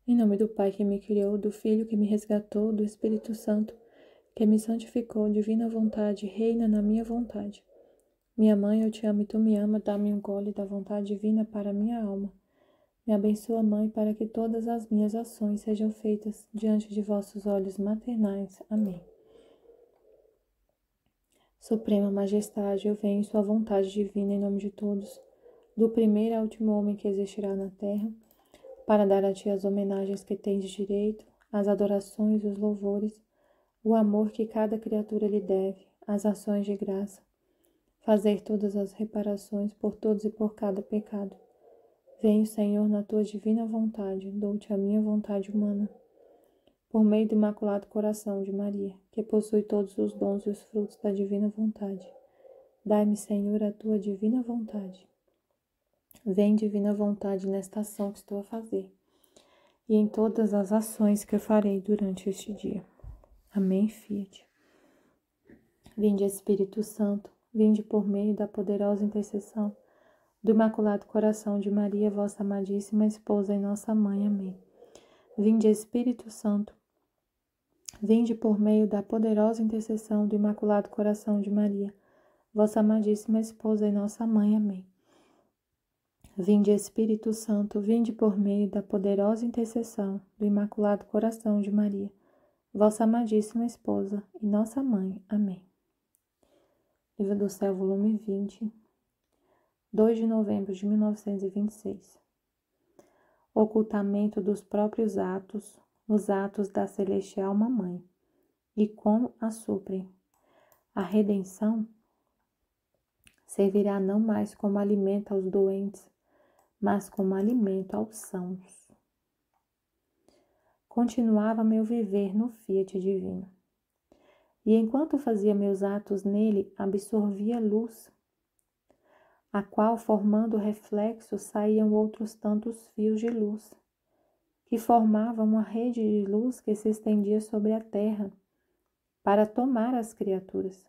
Em nome do Pai que me criou, do Filho que me resgatou, do Espírito Santo que me santificou, divina vontade, reina na minha vontade. Minha mãe, eu te amo e tu me ama, dá-me um gole da vontade divina para minha alma. Me abençoa, Mãe, para que todas as minhas ações sejam feitas diante de vossos olhos maternais. Amém. Suprema Majestade, eu venho em sua vontade divina em nome de todos, do primeiro ao último homem que existirá na terra, para dar a ti as homenagens que tens de direito, as adorações, os louvores, o amor que cada criatura lhe deve, as ações de graça, fazer todas as reparações por todos e por cada pecado. Venho, Senhor, na tua divina vontade, dou-te a minha vontade humana, por meio do Imaculado Coração de Maria, que possui todos os dons e os frutos da divina vontade. Dai-me, Senhor, a tua divina vontade. Vem, divina vontade, nesta ação que estou a fazer, e em todas as ações que eu farei durante este dia. Amém, Fiat. Vinde, Espírito Santo, vinde por meio da poderosa intercessão do Imaculado Coração de Maria, vossa amadíssima esposa e nossa mãe. Amém. Vinde, Espírito Santo, vinde por meio da poderosa intercessão do Imaculado Coração de Maria, vossa amadíssima esposa e nossa mãe. Amém. Vinde, Espírito Santo, vinde por meio da poderosa intercessão do Imaculado Coração de Maria, vossa amadíssima esposa e nossa mãe. Amém. Livro do Céu, volume 20, 2 de novembro de 1926. Ocultamento dos próprios atos, os atos da Celestial Mamãe, e como a suprem. A redenção servirá não mais como alimento aos doentes, mas como alimento aos sãos. Continuava meu viver no fiat divino, e enquanto fazia meus atos nele, absorvia luz, a qual, formando reflexo, saíam outros tantos fios de luz, que formavam uma rede de luz que se estendia sobre a terra, para tomar as criaturas.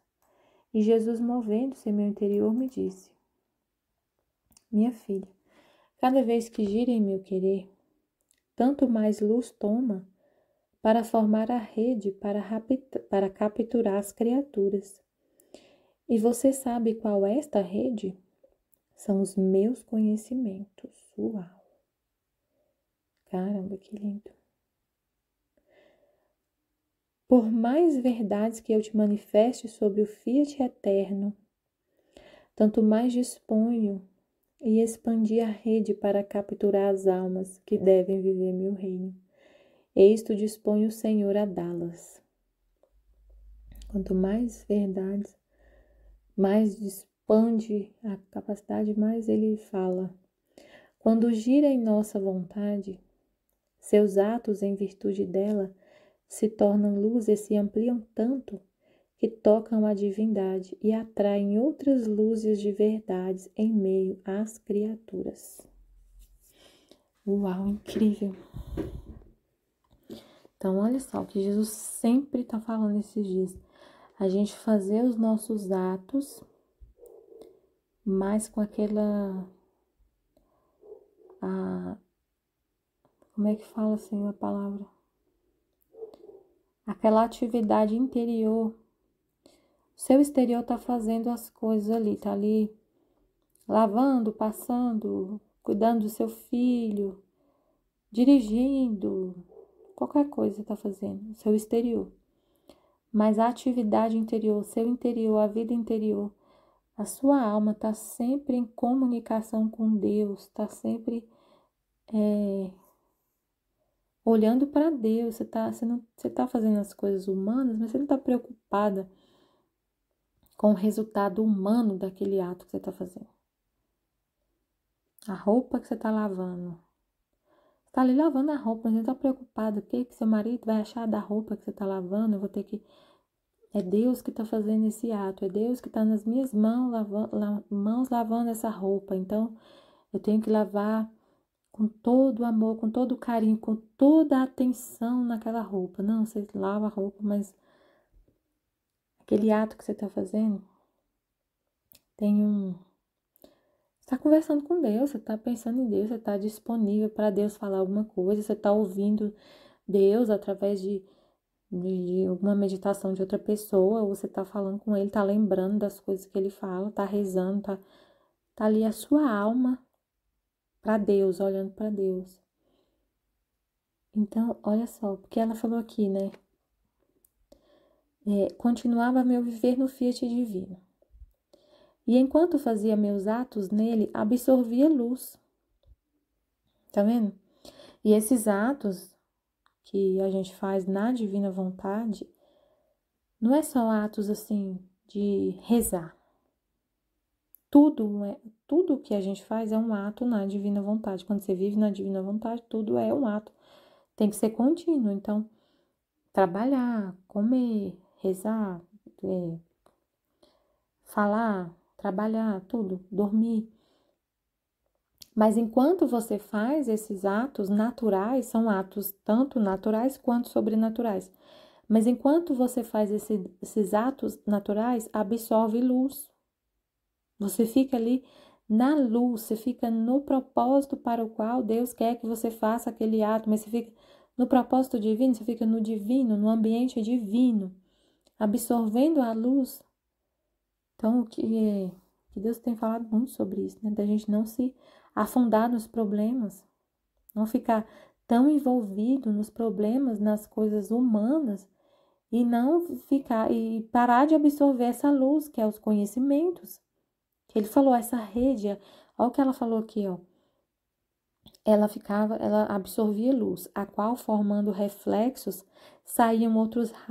E Jesus, movendo-se em meu interior, me disse: minha filha, cada vez que gira em meu querer, tanto mais luz toma para formar a rede para capturar as criaturas. E você sabe qual é esta rede? São os meus conhecimentos. Uau! Caramba, que lindo! Por mais verdades que eu te manifeste sobre o Fiat eterno, tanto mais disponho e expandi a rede para capturar as almas que devem viver meu reino. Isto dispõe o Senhor a dá-las. Quanto mais verdades, mais expande a capacidade, mais ele fala. Quando gira em nossa vontade, seus atos em virtude dela se tornam luz e se ampliam tanto que tocam a divindade e atraem outras luzes de verdades em meio às criaturas. Uau, incrível! Então, olha só o que Jesus sempre está falando esses dias. A gente fazer os nossos atos, mas com aquela... como é que fala assim a palavra? Aquela atividade interior. Seu exterior está fazendo as coisas ali, está ali lavando, passando, cuidando do seu filho, dirigindo, qualquer coisa está fazendo, seu exterior. Mas a atividade interior, seu interior, a vida interior, a sua alma está sempre em comunicação com Deus, está sempre olhando para Deus. Você tá fazendo as coisas humanas, mas você não está preocupada com o resultado humano daquele ato que você está fazendo. A roupa que você está lavando. Você está ali lavando a roupa, mas você não está preocupada. O que seu marido vai achar da roupa que você está lavando? Eu vou ter que... É Deus que está fazendo esse ato. É Deus que está nas minhas mãos lavando essa roupa. Então, eu tenho que lavar com todo o amor, com todo o carinho, com toda a atenção naquela roupa. Não, você lava a roupa, mas aquele ato que você está fazendo tem está conversando com Deus, você está pensando em Deus, você está disponível para Deus falar alguma coisa, você está ouvindo Deus através de alguma meditação de outra pessoa, ou você está falando com Ele, está lembrando das coisas que Ele fala, está rezando, tá ali a sua alma para Deus, olhando para Deus. Então, olha só, porque ela falou aqui, né? Continuava meu viver no fiat divino. E enquanto fazia meus atos nele, absorvia luz. Tá vendo? E esses atos que a gente faz na divina vontade, não é só atos assim de rezar. Tudo que a gente faz é um ato na divina vontade. Quando você vive na divina vontade, tudo é um ato. Tem que ser contínuo. Então, trabalhar, comer, rezar, falar, trabalhar, tudo, dormir. Mas enquanto você faz esses atos naturais, são atos tanto naturais quanto sobrenaturais. Mas enquanto você faz esses atos naturais, absorve luz. Você fica ali na luz, você fica no propósito para o qual Deus quer que você faça aquele ato, mas você fica no propósito divino, você fica no divino, no ambiente divino, absorvendo a luz. Então, que Deus tem falado muito sobre isso, né? Da gente não se afundar nos problemas, não ficar tão envolvido nos problemas, nas coisas humanas, e não ficar e parar de absorver essa luz, que é os conhecimentos. Que ele falou, essa rede, olha o que ela falou aqui, ó. Ela absorvia luz, a qual, formando reflexos, saíam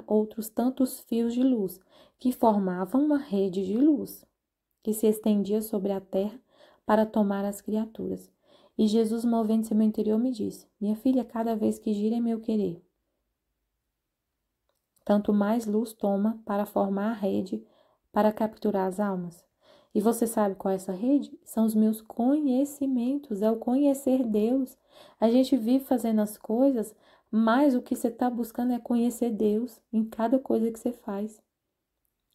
outros tantos fios de luz, que formavam uma rede de luz, que se estendia sobre a terra para tomar as criaturas. E Jesus, movendo-se ao meu interior, me disse, minha filha, cada vez que gira em meu querer, tanto mais luz toma para formar a rede, para capturar as almas. E você sabe qual é essa rede? São os meus conhecimentos, é o conhecer Deus. A gente vive fazendo as coisas, mas o que você está buscando é conhecer Deus em cada coisa que você faz.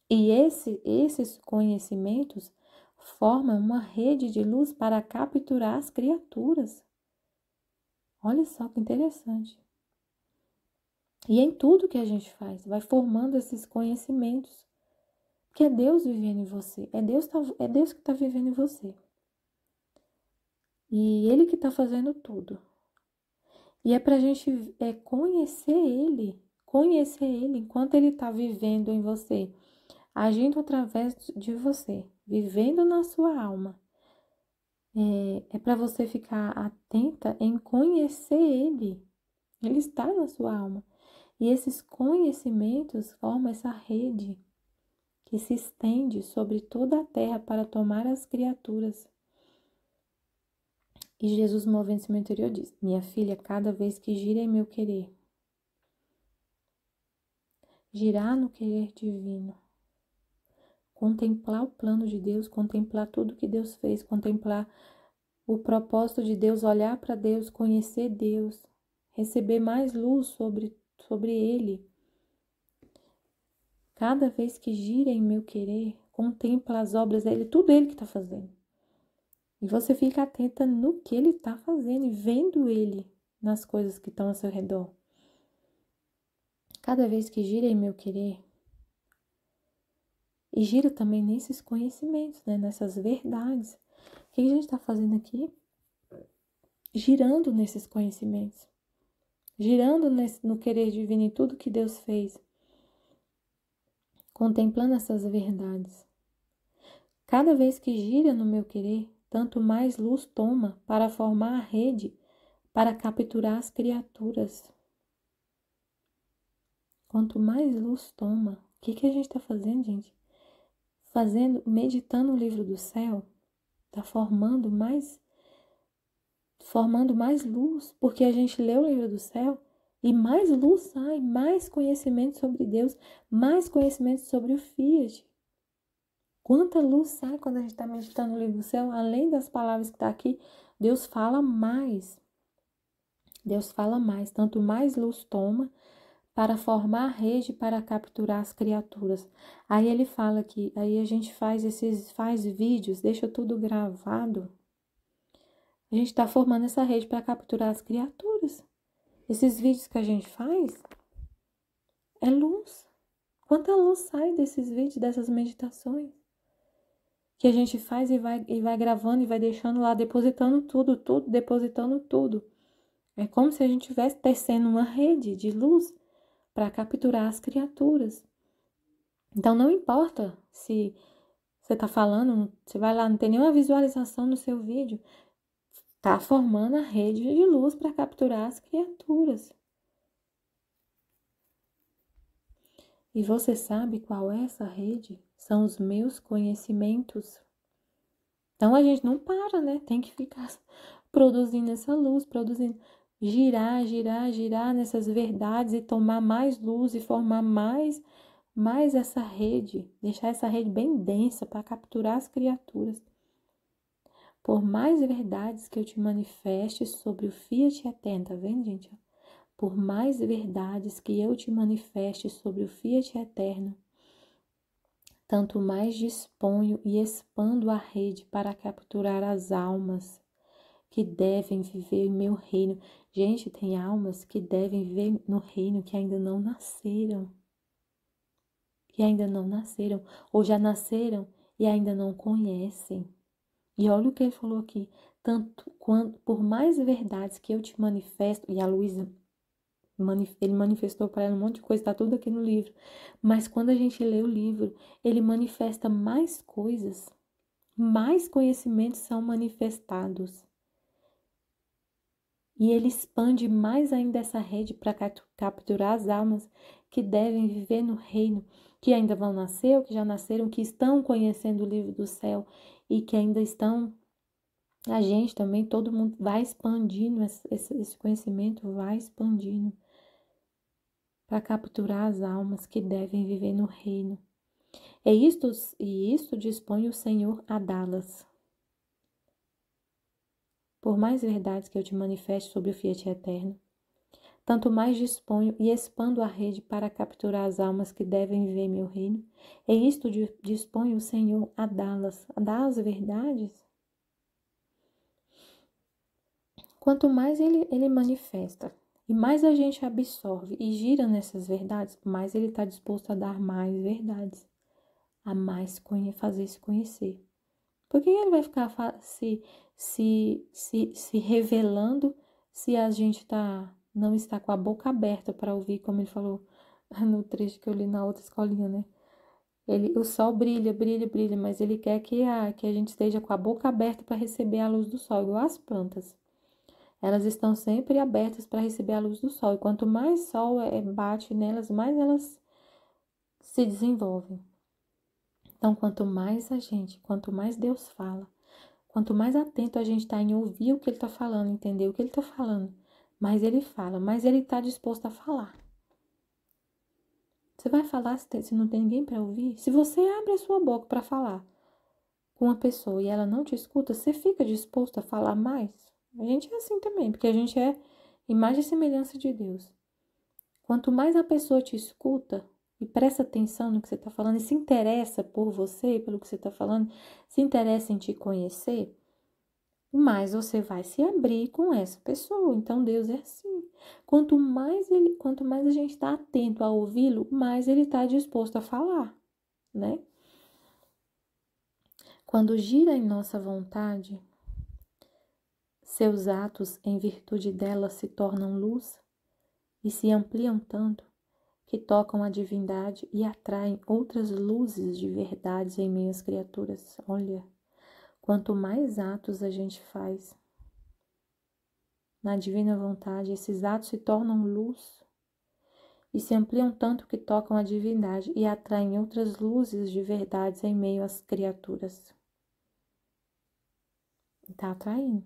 E esses conhecimentos formam uma rede de luz para capturar as criaturas. Olha só que interessante. E em tudo que a gente faz, vai formando esses conhecimentos. Que é Deus vivendo em você. É Deus que está vivendo em você. E Ele que está fazendo tudo. E é para a gente conhecer Ele enquanto Ele está vivendo em você, agindo através de você, vivendo na sua alma. É para você ficar atenta em conhecer Ele. Ele está na sua alma. E esses conhecimentos formam essa rede que se estende sobre toda a terra para tomar as criaturas. E Jesus, movendo-se no meu interior, diz, minha filha, cada vez que gira em meu querer, girar no querer divino, contemplar o plano de Deus, contemplar tudo que Deus fez, contemplar o propósito de Deus, olhar para Deus, conhecer Deus, receber mais luz sobre Ele. Cada vez que gira em meu querer, contempla as obras dele, tudo Ele que está fazendo. E você fica atenta no que Ele está fazendo e vendo Ele nas coisas que estão ao seu redor. Cada vez que gira em meu querer, e gira também nesses conhecimentos, né? Nessas verdades. O que a gente está fazendo aqui? Girando nesses conhecimentos. Girando no querer divino em tudo que Deus fez. Contemplando essas verdades. Cada vez que gira no meu querer, tanto mais luz toma para formar a rede, para capturar as criaturas. Quanto mais luz toma, o que a gente está fazendo, gente? Meditando o livro do céu, está formando mais luz, porque a gente lê o livro do céu e mais luz sai, mais conhecimento sobre Deus, mais conhecimento sobre o Fiat. Quanta luz sai quando a gente está meditando o livro do céu, além das palavras que está aqui, Deus fala mais. Deus fala mais, tanto mais luz toma para formar rede para capturar as criaturas. Aí ele fala que aí a gente faz vídeos, deixa tudo gravado. A gente está formando essa rede para capturar as criaturas. Esses vídeos que a gente faz é luz. Quanta luz sai desses vídeos, dessas meditações? Que a gente faz e vai gravando e vai deixando lá, depositando tudo, depositando tudo. É como se a gente estivesse tecendo uma rede de luz para capturar as criaturas. Então, não importa se você está falando, você vai lá, não tem nenhuma visualização no seu vídeo, está formando a rede de luz para capturar as criaturas. E você sabe qual é essa rede? São os meus conhecimentos. Então, a gente não para, né? Tem que ficar produzindo essa luz, produzindo, girar nessas verdades e tomar mais luz e formar mais essa rede, deixar essa rede bem densa para capturar as criaturas. Por mais verdades que eu te manifeste sobre o Fiat Eterno, tá vendo, gente? Por mais verdades que eu te manifeste sobre o Fiat Eterno, tanto mais disponho e expando a rede para capturar as almas que devem viver em meu reino. Gente, tem almas que devem viver no reino que ainda não nasceram. Ou já nasceram e ainda não conhecem. E olha o que ele falou aqui, tanto quanto por mais verdades que eu te manifesto, e a Luísa, ele manifestou para ela um monte de coisa, está tudo aqui no livro, mas quando a gente lê o livro, ele manifesta mais coisas, mais conhecimentos são manifestados. E ele expande mais ainda essa rede para capturar as almas que devem viver no reino, que ainda vão nascer, ou que já nasceram, que estão conhecendo o livro do céu e que ainda estão. A gente também, todo mundo vai expandindo, esse conhecimento vai expandindo para capturar as almas que devem viver no reino. E isto dispõe o Senhor a dá-las. Por mais verdades que eu te manifeste sobre o Fiat Eterno, tanto mais disponho e expando a rede para capturar as almas que devem viver em meu reino. E isto dispõe o Senhor a dá-las, a dar as verdades. Quanto mais ele manifesta e mais a gente absorve e gira nessas verdades, mais ele está disposto a dar mais verdades, a mais fazer se conhecer. Por que ele vai ficar se revelando se a gente não está com a boca aberta para ouvir, como ele falou no trecho que eu li na outra escolinha, né? O sol brilha, mas ele quer que a gente esteja com a boca aberta para receber a luz do sol, igual as plantas. Elas estão sempre abertas para receber a luz do sol. E quanto mais sol bate nelas, mais elas se desenvolvem. Então, quanto mais Deus fala, quanto mais atento a gente está em ouvir o que ele está falando, entender o que ele está falando, mais ele fala, mais ele está disposto a falar. Você vai falar se não tem ninguém para ouvir? Se você abre a sua boca para falar com uma pessoa e ela não te escuta, você fica disposto a falar mais? A gente é assim também, porque a gente é imagem e semelhança de Deus. Quanto mais a pessoa te escuta e presta atenção no que você está falando e se interessa por você, pelo que você está falando, se interessa em te conhecer, mais você vai se abrir com essa pessoa. Então Deus é assim. Quanto mais a gente está atento a ouvi-lo, mais ele está disposto a falar, né? Quando gira em nossa vontade, seus atos, em virtude dela, se tornam luz e se ampliam tanto que tocam a divindade e atraem outras luzes de verdades em meio às criaturas. Olha, quanto mais atos a gente faz na divina vontade, esses atos se tornam luz e se ampliam tanto que tocam a divindade e atraem outras luzes de verdades em meio às criaturas. Está atraindo.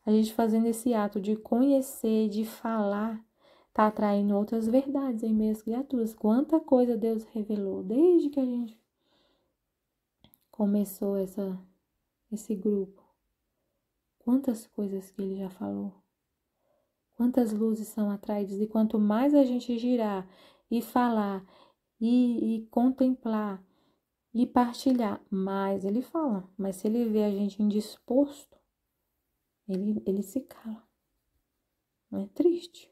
A gente fazendo esse ato de conhecer, de falar, está atraindo outras verdades em meio às criaturas. Quanta coisa Deus revelou desde que a gente começou esse grupo. Quantas coisas que ele já falou. Quantas luzes são atraídas, e quanto mais a gente girar e falar e contemplar e partilhar, mais ele fala. Mas se ele vê a gente indisposto, ele se cala. Não é triste?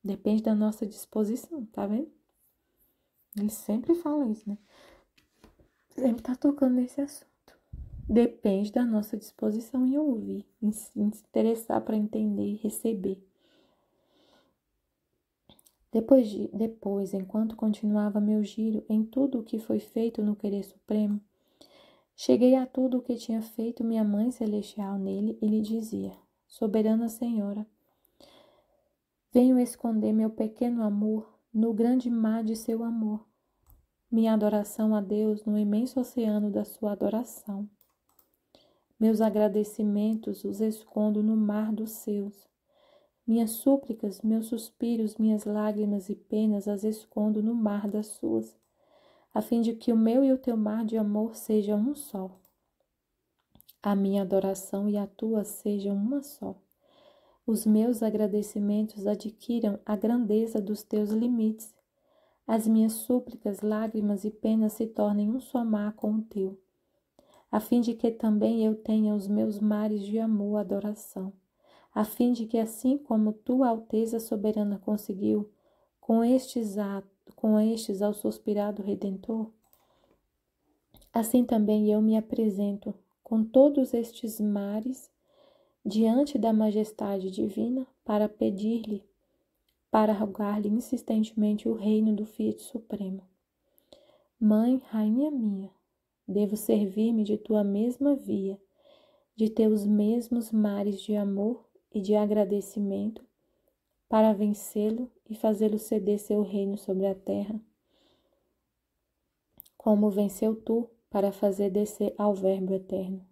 Depende da nossa disposição, tá vendo? Ele sempre fala isso, né? Sempre tá tocando nesse assunto. Depende da nossa disposição em ouvir, em se interessar para entender e receber. Depois, enquanto continuava meu giro em tudo o que foi feito no querer supremo, cheguei a tudo o que tinha feito minha Mãe Celestial nele e lhe dizia: Soberana Senhora, venho esconder meu pequeno amor no grande mar de seu amor, minha adoração a Deus no imenso oceano da sua adoração. Meus agradecimentos os escondo no mar dos seus. Minhas súplicas, meus suspiros, minhas lágrimas e penas as escondo no mar das suas, a fim de que o meu e o teu mar de amor sejam um só. A minha adoração e a tua sejam uma só. Os meus agradecimentos adquiram a grandeza dos teus limites. As minhas súplicas, lágrimas e penas se tornem um só mar com o teu, a fim de que também eu tenha os meus mares de amor e adoração, a fim de que assim como tua Alteza Soberana conseguiu, com estes ao suspirado Redentor, assim também eu me apresento com todos estes mares diante da majestade divina para pedir-lhe, para rogar-lhe insistentemente o reino do Fiat Supremo. Mãe, rainha minha, devo servir-me de tua mesma via, de teus mesmos mares de amor e de agradecimento, para vencê-lo e fazê-lo ceder seu reino sobre a terra, como venceu tu para fazer descer ao Verbo eterno.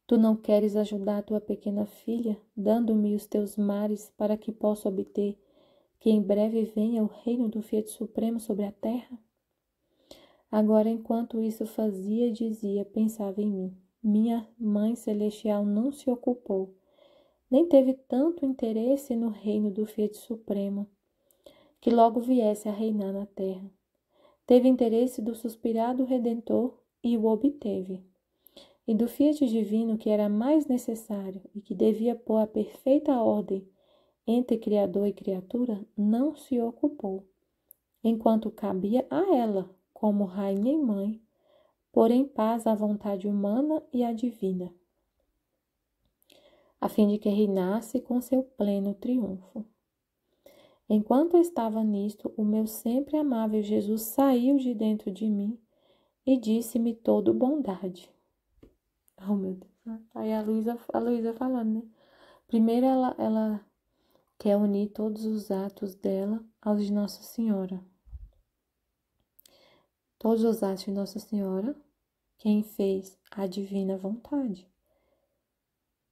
Tu não queres ajudar tua pequena filha, dando-me os teus mares para que possa obter que em breve venha o reino do Fiat Supremo sobre a terra? Agora, enquanto isso fazia e dizia, pensava em mim. Minha Mãe Celestial não se ocupou, nem teve tanto interesse no reino do Fiat Supremo, que logo viesse a reinar na terra. Teve interesse do suspirado Redentor e o obteve. E do Fiat Divino, que era mais necessário e que devia pôr a perfeita ordem entre Criador e criatura, não se ocupou, enquanto cabia a ela, como rainha e mãe, pôr em paz a vontade humana e a divina, a fim de que reinasse com seu pleno triunfo. Enquanto eu estava nisto, o meu sempre amável Jesus saiu de dentro de mim e disse-me todo bondade. Oh, meu Deus. Aí a Luísa falando, né? Primeiro ela quer unir todos os atos dela aos de Nossa Senhora. Todos os atos de Nossa Senhora, quem fez? A divina vontade.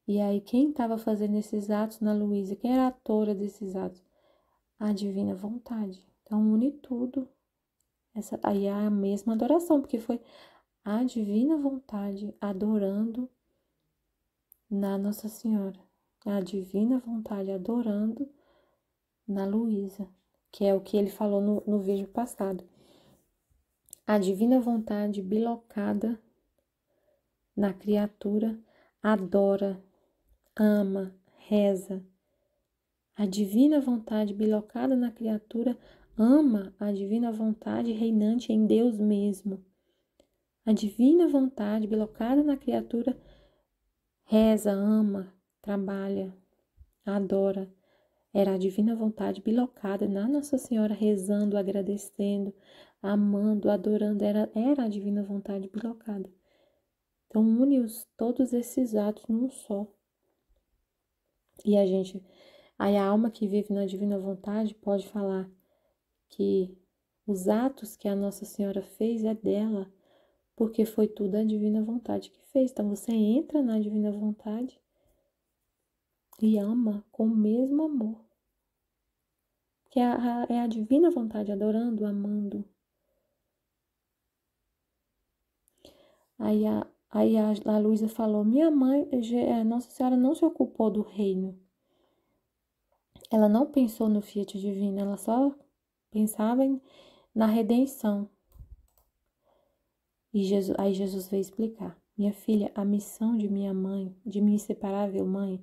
E aí, quem estava fazendo esses atos na Luísa? Quem era a autora desses atos? A divina vontade. Então, une tudo. Aí é a mesma adoração, porque foi a divina vontade adorando na Nossa Senhora. A divina vontade adorando na Luísa, que é o que ele falou no vídeo passado. A divina vontade bilocada na criatura adora, ama, reza. A divina vontade bilocada na criatura ama a divina vontade reinante em Deus mesmo. A divina vontade bilocada na criatura reza, ama, trabalha, adora. Era a divina vontade bilocada na Nossa Senhora, rezando, agradecendo, amando, adorando. Era a divina vontade bilocada. Então, une todos esses atos num só. E aí a alma que vive na divina vontade pode falar que os atos que a Nossa Senhora fez é dela, porque foi tudo a divina vontade que fez. Então, você entra na divina vontade e ama com o mesmo amor. Que é a divina vontade, adorando, amando. Aí a Luísa falou, minha mãe, Nossa Senhora não se ocupou do reino. Ela não pensou no fiat divino, ela só pensava na redenção. E aí Jesus veio explicar: minha filha, a missão de minha mãe, de minha inseparável mãe,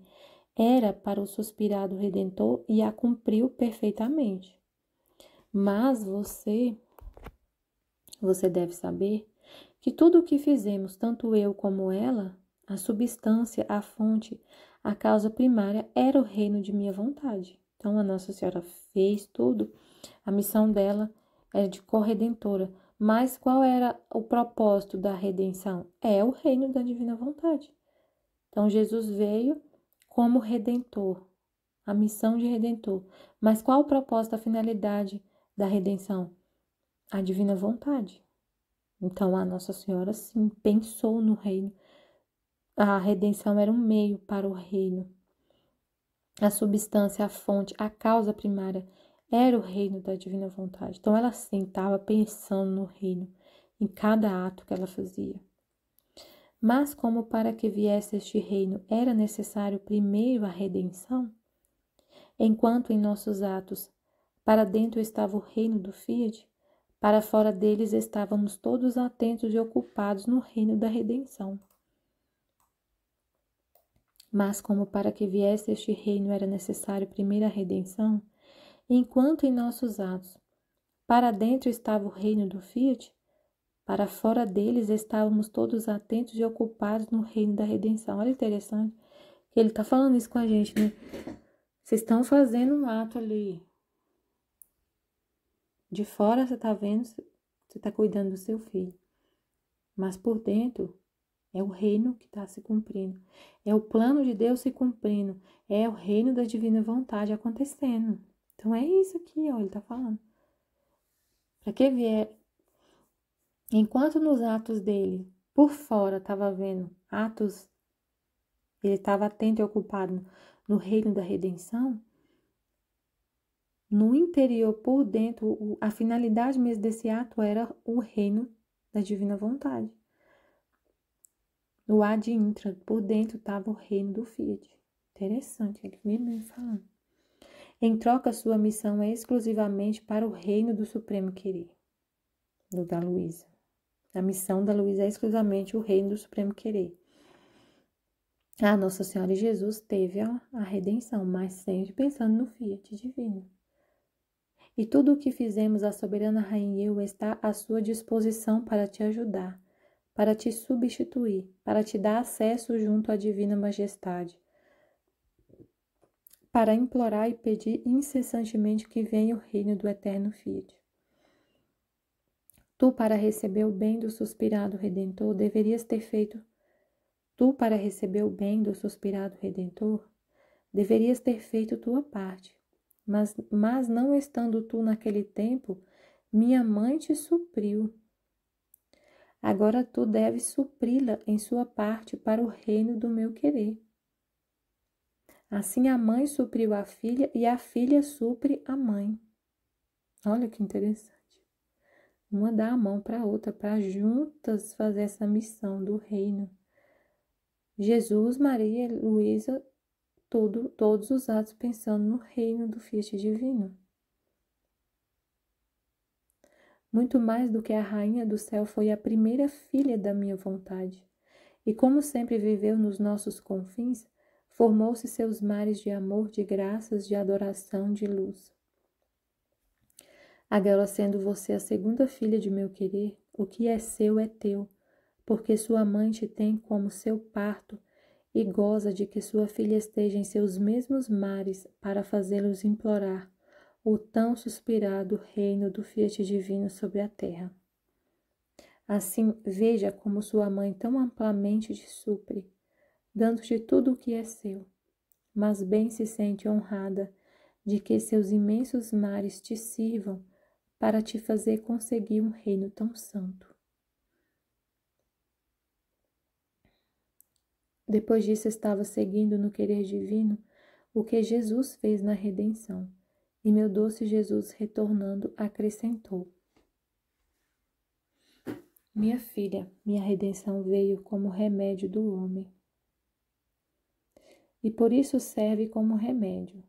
era para o suspirado Redentor e a cumpriu perfeitamente. Mas você deve saber que tudo o que fizemos, tanto eu como ela, a substância, a fonte, a causa primária, era o reino de minha vontade. Então, a Nossa Senhora fez tudo, a missão dela era de corredentora. Mas qual era o propósito da redenção? É o reino da divina vontade. Então, Jesus veio como redentor, a missão de redentor. Mas qual o propósito, a finalidade da redenção? A divina vontade. Então, a Nossa Senhora, sim, pensou no reino. A redenção era um meio para o reino. A substância, a fonte, a causa primária era o reino da divina vontade. Então, ela sim estava pensando no reino, em cada ato que ela fazia. Mas como para que viesse este reino era necessário primeiro a redenção, enquanto em nossos atos para dentro estava o reino do Fiat, para fora deles estávamos todos atentos e ocupados no reino da redenção. Mas como para que viesse este reino era necessário primeiro a redenção, enquanto em nossos atos para dentro estava o reino do Fiat, para fora deles estávamos todos atentos e ocupados no reino da redenção. Olha, interessante que ele está falando isso com a gente, né? Vocês estão fazendo um ato ali. De fora você está vendo, você está cuidando do seu filho. Mas por dentro é o reino que está se cumprindo. É o plano de Deus se cumprindo. É o reino da divina vontade acontecendo. Então é isso aqui, ó, ele está falando. Para que vier. Enquanto nos atos dele, por fora, estava vendo atos, ele estava atento e ocupado no reino da redenção, no interior, por dentro, a finalidade mesmo desse ato era o reino da divina vontade. No ad intra, por dentro, estava o reino do Fiat. Interessante, ele mesmo falando. Em troca, sua missão é exclusivamente para o reino do Supremo Querer, do da Luísa. A missão da Luísa é exclusivamente o reino do Supremo Querer. A Nossa Senhora e Jesus teve a redenção, mas sempre pensando no Fiat divino. E tudo o que fizemos, a soberana Rainha e eu, está à sua disposição para te ajudar, para te substituir, para te dar acesso junto à divina majestade, para implorar e pedir incessantemente que venha o reino do eterno Fiat. Tu, para receber o bem do suspirado Redentor, deverias ter feito. Tu, para receber o bem do suspirado Redentor, deverias ter feito tua parte. Mas não estando tu naquele tempo, minha mãe te supriu. Agora tu deves supri-la em sua parte para o reino do meu querer. Assim a mãe supriu a filha e a filha supre a mãe. Olha que interessante. Uma dá a mão para a outra, para juntas fazer essa missão do reino. Jesus, Maria, Luísa, todos os atos pensando no reino do Fiat divino. Muito mais do que a rainha do céu, foi a primeira filha da minha vontade. E como sempre viveu nos nossos confins, formou-se seus mares de amor, de graças, de adoração, de luz. Agora, sendo você a segunda filha de meu querer, o que é seu é teu, porque sua mãe te tem como seu parto e goza de que sua filha esteja em seus mesmos mares para fazê-los implorar o tão suspirado reino do Fiat divino sobre a terra. Assim, veja como sua mãe tão amplamente te supre, dando-te tudo o que é seu, mas bem se sente honrada de que seus imensos mares te sirvam para te fazer conseguir um reino tão santo. Depois disso, estava seguindo no querer divino o que Jesus fez na redenção, e meu doce Jesus, retornando, acrescentou: minha filha, minha redenção veio como remédio do homem, e por isso serve como remédio,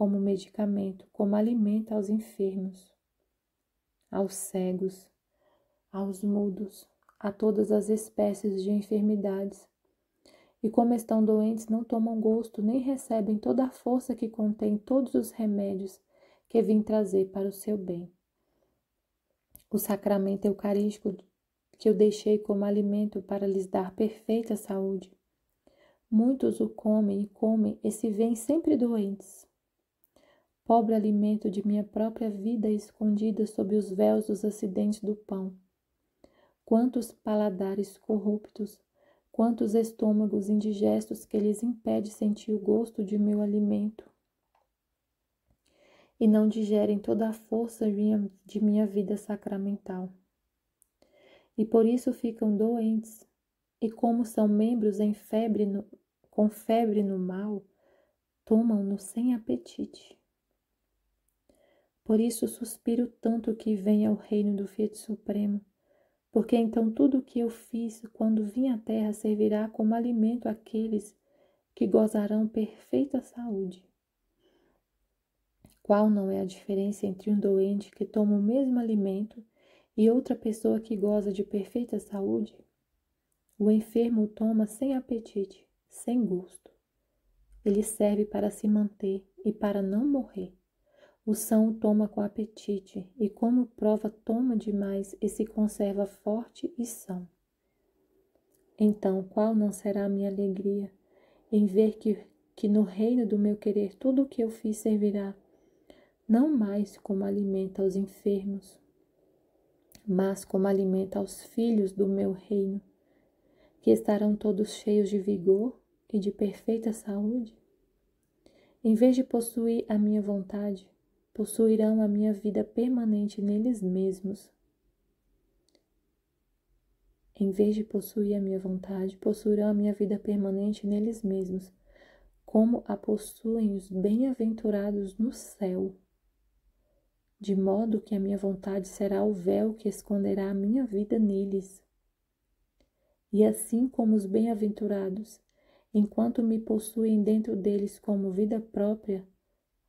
como medicamento, como alimento aos enfermos, aos cegos, aos mudos, a todas as espécies de enfermidades. E como estão doentes, não tomam gosto, nem recebem toda a força que contém todos os remédios que vim trazer para o seu bem. O sacramento eucarístico que eu deixei como alimento para lhes dar perfeita saúde. Muitos o comem e se veem sempre doentes. Pobre alimento de minha própria vida escondida sob os véus dos acidentes do pão. Quantos paladares corruptos, quantos estômagos indigestos que lhes impede sentir o gosto de meu alimento. E não digerem toda a força de minha vida sacramental. E por isso ficam doentes, e como são membros com febre no mal, tomam-no sem apetite. Por isso suspiro tanto que venha o reino do Fiat Supremo, porque então tudo o que eu fiz quando vim à terra servirá como alimento àqueles que gozarão perfeita saúde. Qual não é a diferença entre um doente que toma o mesmo alimento e outra pessoa que goza de perfeita saúde? O enfermo o toma sem apetite, sem gosto. Ele serve para se manter e para não morrer. O são o toma com apetite e, como prova, toma demais e se conserva forte e são. Então, qual não será a minha alegria em ver que no reino do meu querer tudo o que eu fiz servirá, não mais como alimento aos enfermos, mas como alimento aos filhos do meu reino, que estarão todos cheios de vigor e de perfeita saúde? Em vez de possuir a minha vontade, possuirão a minha vida permanente neles mesmos. Em vez de possuir a minha vontade, possuirão a minha vida permanente neles mesmos, como a possuem os bem-aventurados no céu. De modo que a minha vontade será o véu que esconderá a minha vida neles. E assim como os bem-aventurados, enquanto me possuem dentro deles como vida própria,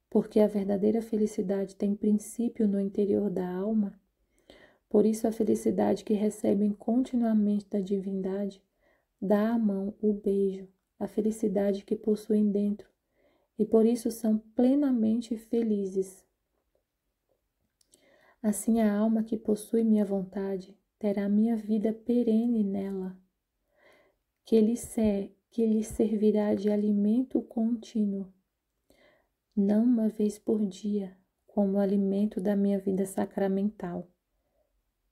porque a verdadeira felicidade tem princípio no interior da alma, por isso a felicidade que recebem continuamente da divindade dá à mão o beijo, a felicidade que possuem dentro, e por isso são plenamente felizes. Assim a alma que possui minha vontade terá minha vida perene nela, que lhe servirá de alimento contínuo, não uma vez por dia, como alimento da minha vida sacramental,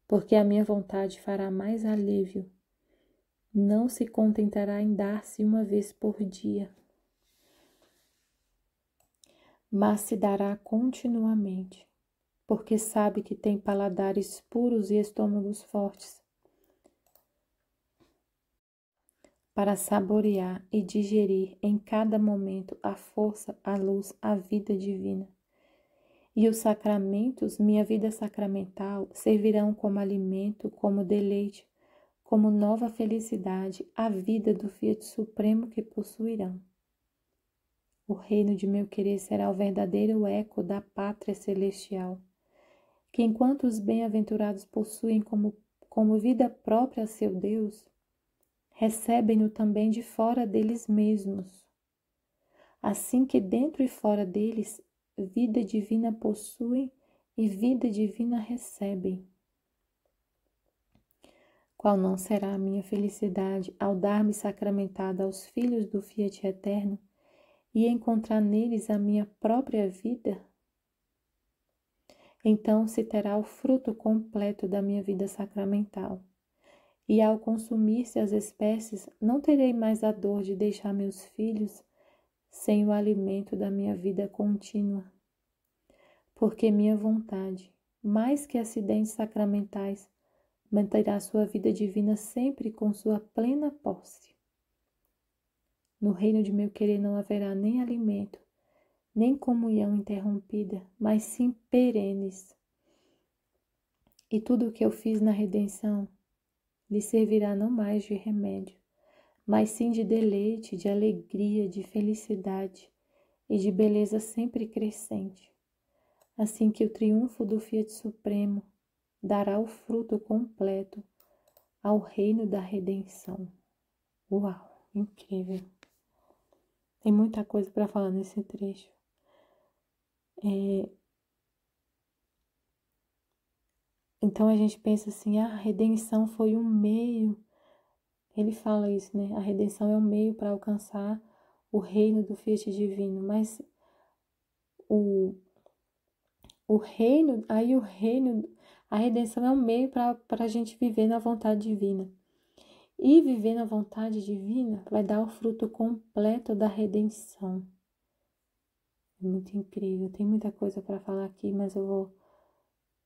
porque a minha vontade fará mais alívio, não se contentará em dar-se uma vez por dia, mas se dará continuamente, porque sabe que tem paladares puros e estômagos fortes, para saborear e digerir em cada momento a força, a luz, a vida divina. E os sacramentos, minha vida sacramental, servirão como alimento, como deleite, como nova felicidade, a vida do Fiat Supremo que possuirão. O reino de meu querer será o verdadeiro eco da pátria celestial, que enquanto os bem-aventurados possuem como vida própria seu Deus, recebem-no também de fora deles mesmos. Assim que dentro e fora deles, vida divina possuem e vida divina recebem. Qual não será a minha felicidade ao dar-me sacramentada aos filhos do Fiat Eterno e encontrar neles a minha própria vida? Então se terá o fruto completo da minha vida sacramental. E ao consumir-se as espécies, não terei mais a dor de deixar meus filhos sem o alimento da minha vida contínua. Porque minha vontade, mais que acidentes sacramentais, manterá sua vida divina sempre com sua plena posse. No reino de meu querer não haverá nem alimento, nem comunhão interrompida, mas sim perenes. E tudo o que eu fiz na redenção lhe servirá não mais de remédio, mas sim de deleite, de alegria, de felicidade, e de beleza sempre crescente, assim que o triunfo do Fiat Supremo dará o fruto completo ao reino da redenção. Uau, incrível! Tem muita coisa para falar nesse trecho. Então a gente pensa assim, a redenção foi um meio. Ele fala isso, né? A redenção é um meio para alcançar o reino do Fiat divino, mas o reino, a redenção é um meio para a gente viver na vontade divina. E viver na vontade divina vai dar o fruto completo da redenção. É muito incrível, tem muita coisa para falar aqui, mas eu vou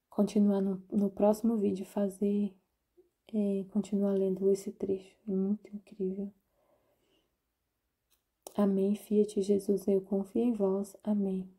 continuar no próximo vídeo, continuar lendo esse trecho. É muito incrível. Amém, Fiat Jesus, eu confio em vós. Amém.